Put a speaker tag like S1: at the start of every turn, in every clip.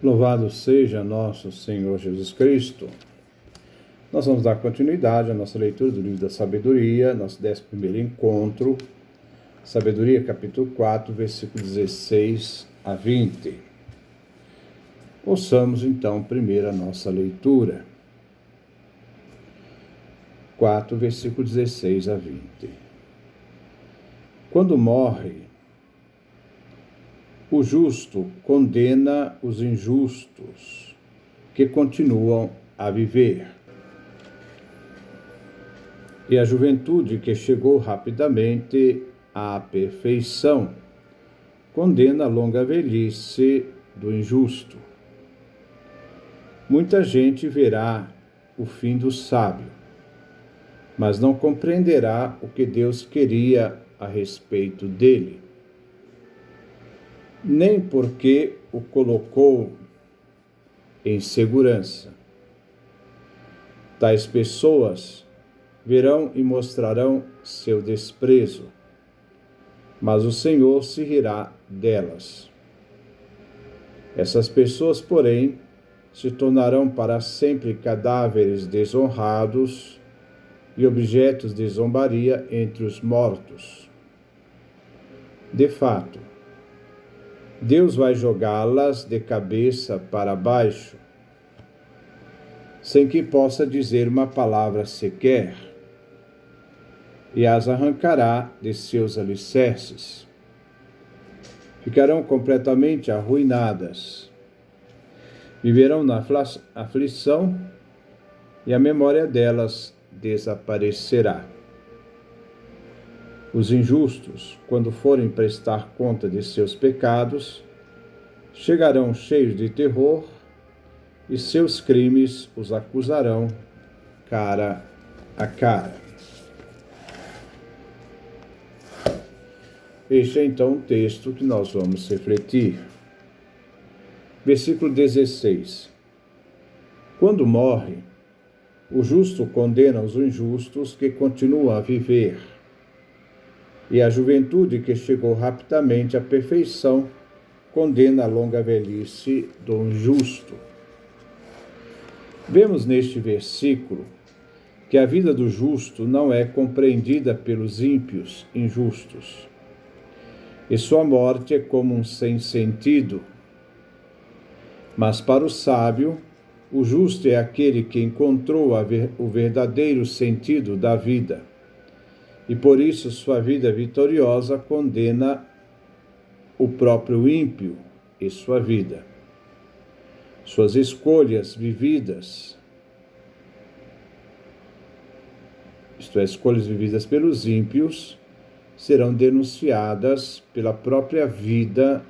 S1: Louvado seja nosso Senhor Jesus Cristo. Nós vamos dar continuidade à nossa leitura do livro da Sabedoria, nosso 11º encontro, Sabedoria, capítulo 4, versículo 16 a 20. Ouçamos então primeiro a nossa leitura. 4, versículo 16 a 20. Quando morre, o justo condena os injustos que continuam a viver. E a juventude que chegou rapidamente à perfeição condena a longa velhice do injusto. Muita gente verá o fim do sábio, mas não compreenderá o que Deus queria a respeito dele. Nem porque o colocou em segurança. Tais pessoas verão e mostrarão seu desprezo, mas o Senhor se rirá delas. Essas pessoas, porém, se tornarão para sempre cadáveres desonrados e objetos de zombaria entre os mortos. De fato, Deus vai jogá-las de cabeça para baixo, sem que possa dizer uma palavra sequer, e as arrancará de seus alicerces. Ficarão completamente arruinadas, viverão na aflição, e a memória delas desaparecerá. Os injustos, quando forem prestar conta de seus pecados, chegarão cheios de terror e seus crimes os acusarão cara a cara. Este é então o texto que nós vamos refletir. Versículo 16. Quando morre, o justo condena os injustos que continuam a viver. E a juventude que chegou rapidamente à perfeição condena a longa velhice do injusto. Vemos neste versículo que a vida do justo não é compreendida pelos ímpios injustos. E sua morte é como um sem-sentido. Mas para o sábio, o justo é aquele que encontrou o verdadeiro sentido da vida. E por isso sua vida vitoriosa condena o próprio ímpio e sua vida. Suas escolhas vividas, isto é, escolhas vividas pelos ímpios, serão denunciadas pela própria vida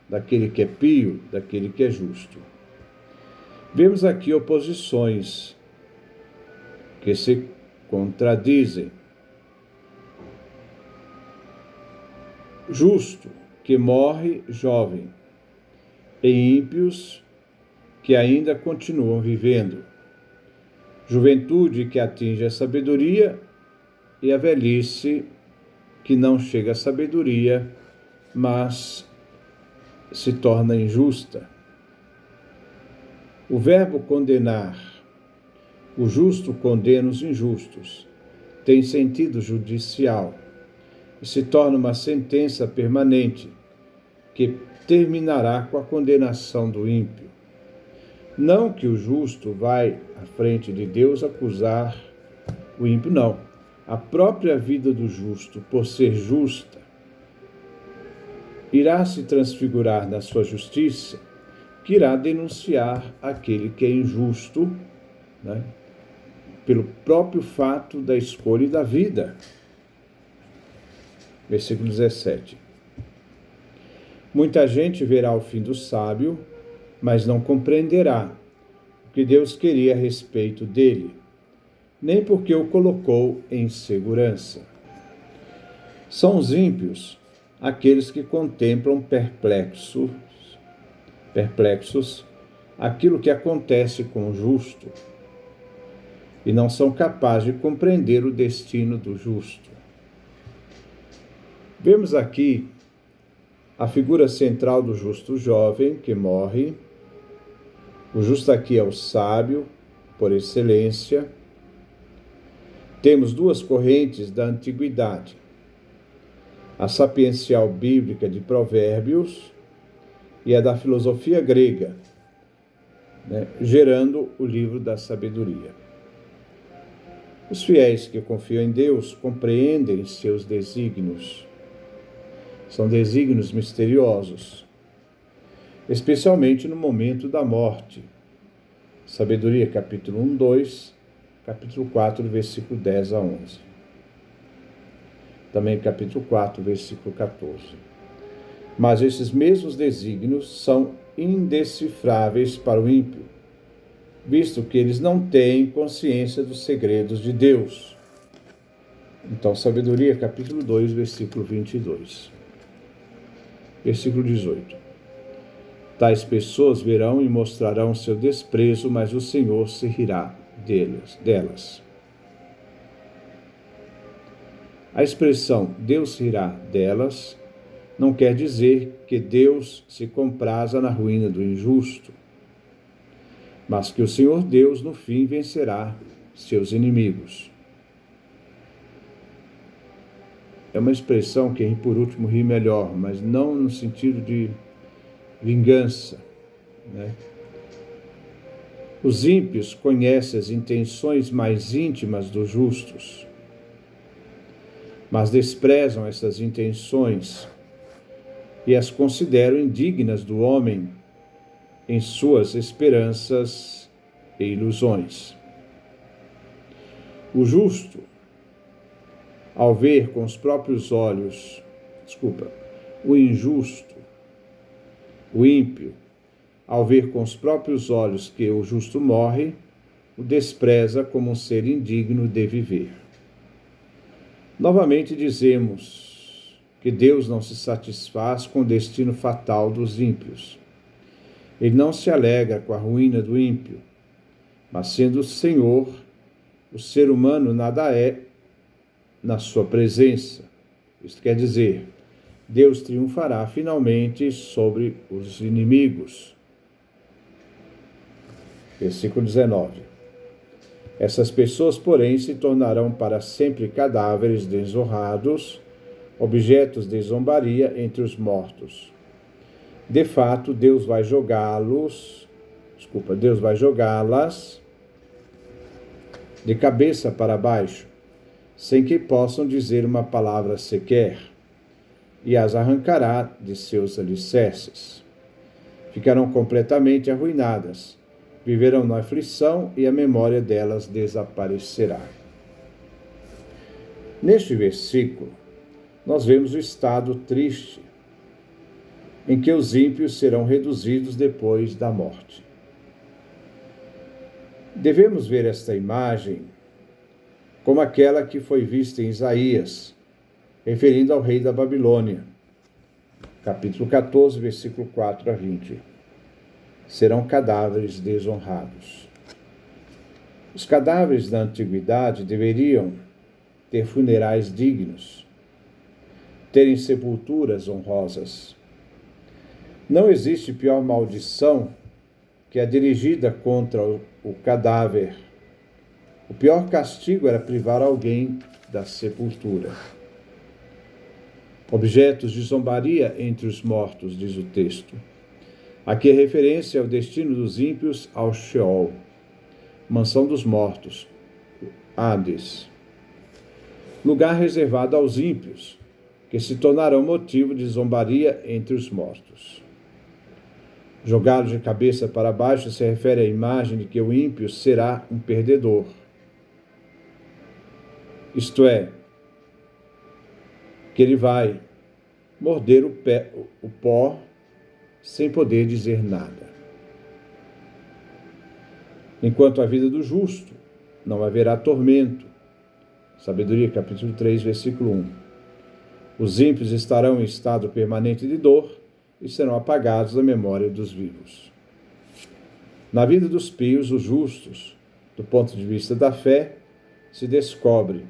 S1: daquele que é pio, daquele que é justo. Vemos aqui oposições que se contradizem. Justo, que morre jovem, e ímpios que ainda continuam vivendo. Juventude que atinge a sabedoria e a velhice que não chega à sabedoria, mas se torna injusta. O verbo condenar, o justo condena os injustos, tem sentido judicial. E se torna uma sentença permanente, que terminará com a condenação do ímpio. Não que o justo vai à frente de Deus acusar o ímpio, não. A própria vida do justo, por ser justa, irá se transfigurar na sua justiça, que irá denunciar aquele que é injusto, né, pelo próprio fato da escolha da vida. Versículo 17. Muita gente verá o fim do sábio, mas não compreenderá o que Deus queria a respeito dele, nem porque o colocou em segurança. São os ímpios aqueles que contemplam perplexos aquilo que acontece com o justo, e não são capazes de compreender o destino do justo. Vemos aqui a figura central do justo jovem que morre O justo aqui é o sábio, por excelência. Temos duas correntes da antiguidade: a sapiencial bíblica de Provérbios e a da filosofia grega, gerando o livro da sabedoria. Os fiéis que confiam em Deus compreendem seus desígnios. São desígnios misteriosos, especialmente no momento da morte. Sabedoria, capítulo 1, 2, capítulo 4, versículo 10 a 11. Também capítulo 4, versículo 14. Mas esses mesmos desígnios são indecifráveis para o ímpio, visto que eles não têm consciência dos segredos de Deus. Então, Sabedoria, capítulo 2, versículo 22. Versículo 18. Tais pessoas verão e mostrarão seu desprezo, mas o Senhor se rirá delas. A expressão Deus se rirá delas não quer dizer que Deus se compraza na ruína do injusto, mas que o Senhor Deus, no fim, vencerá seus inimigos. É uma expressão que por último ri melhor, mas não no sentido de vingança, Os ímpios conhecem as intenções mais íntimas dos justos, mas desprezam essas intenções e as consideram indignas do homem em suas esperanças e ilusões. O justo, ao ver com os próprios olhos, o injusto, o ímpio, ao ver com os próprios olhos que o justo morre, o despreza como um ser indigno de viver. Novamente dizemos que Deus não se satisfaz com o destino fatal dos ímpios. Ele não se alegra com a ruína do ímpio, mas sendo o Senhor, o ser humano nada é na sua presença. Isto quer dizer, Deus triunfará finalmente sobre os inimigos. Versículo 19. Essas pessoas, porém, se tornarão para sempre cadáveres desonrados, objetos de zombaria entre os mortos. De fato, Deus vai jogá-las de cabeça para baixo, sem que possam dizer uma palavra sequer, e as arrancará de seus alicerces. Ficarão completamente arruinadas, viverão na aflição e a memória delas desaparecerá. Neste versículo, nós vemos o estado triste em que os ímpios serão reduzidos depois da morte. Devemos ver esta imagem como aquela que foi vista em Isaías, referindo ao rei da Babilônia, capítulo 14, versículo 4 a 20. Serão cadáveres desonrados. Os cadáveres da antiguidade deveriam ter funerais dignos, terem sepulturas honrosas. Não existe pior maldição que a dirigida contra o cadáver. O pior castigo era privar alguém da sepultura. Objetos de zombaria entre os mortos, diz o texto. Aqui é referência ao destino dos ímpios ao Sheol, mansão dos mortos, Hades, lugar reservado aos ímpios, que se tornarão motivo de zombaria entre os mortos. Jogá-lo de cabeça para baixo se refere à imagem de que o ímpio será um perdedor. Isto é, que ele vai morder o pó sem poder dizer nada. Enquanto a vida do justo, não haverá tormento. Sabedoria, capítulo 3, versículo 1. Os ímpios estarão em estado permanente de dor e serão apagados da memória dos vivos. Na vida dos pios, os justos, do ponto de vista da fé, se descobre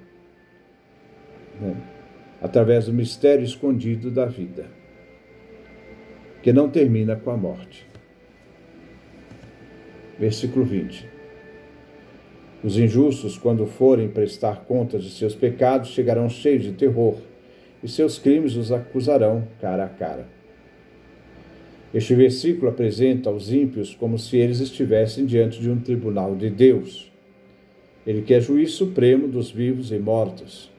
S1: através do mistério escondido da vida, que não termina com a morte. Versículo 20. Os injustos, quando forem prestar contas de seus pecados, chegarão cheios de terror, e seus crimes os acusarão cara a cara. Este versículo apresenta os ímpios como se eles estivessem diante de um tribunal de Deus. Ele que é juiz supremo dos vivos e mortos,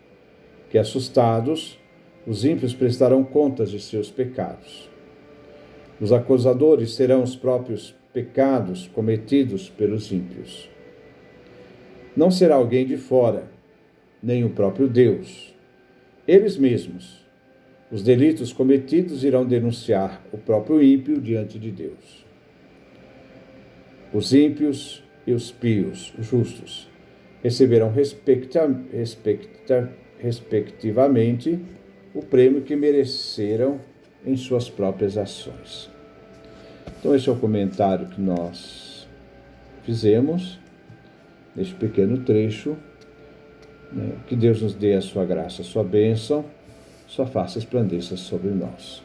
S1: que assustados, os ímpios prestarão contas de seus pecados. Os acusadores serão os próprios pecados cometidos pelos ímpios. Não será alguém de fora, nem o próprio Deus. Eles mesmos, os delitos cometidos, irão denunciar o próprio ímpio diante de Deus. Os ímpios e os pios, os justos, receberão respectivamente o prêmio que mereceram em suas próprias ações. Então, esse é o comentário que nós fizemos neste pequeno trecho. Que Deus nos dê a sua graça, a sua bênção, sua face resplandeça sobre nós.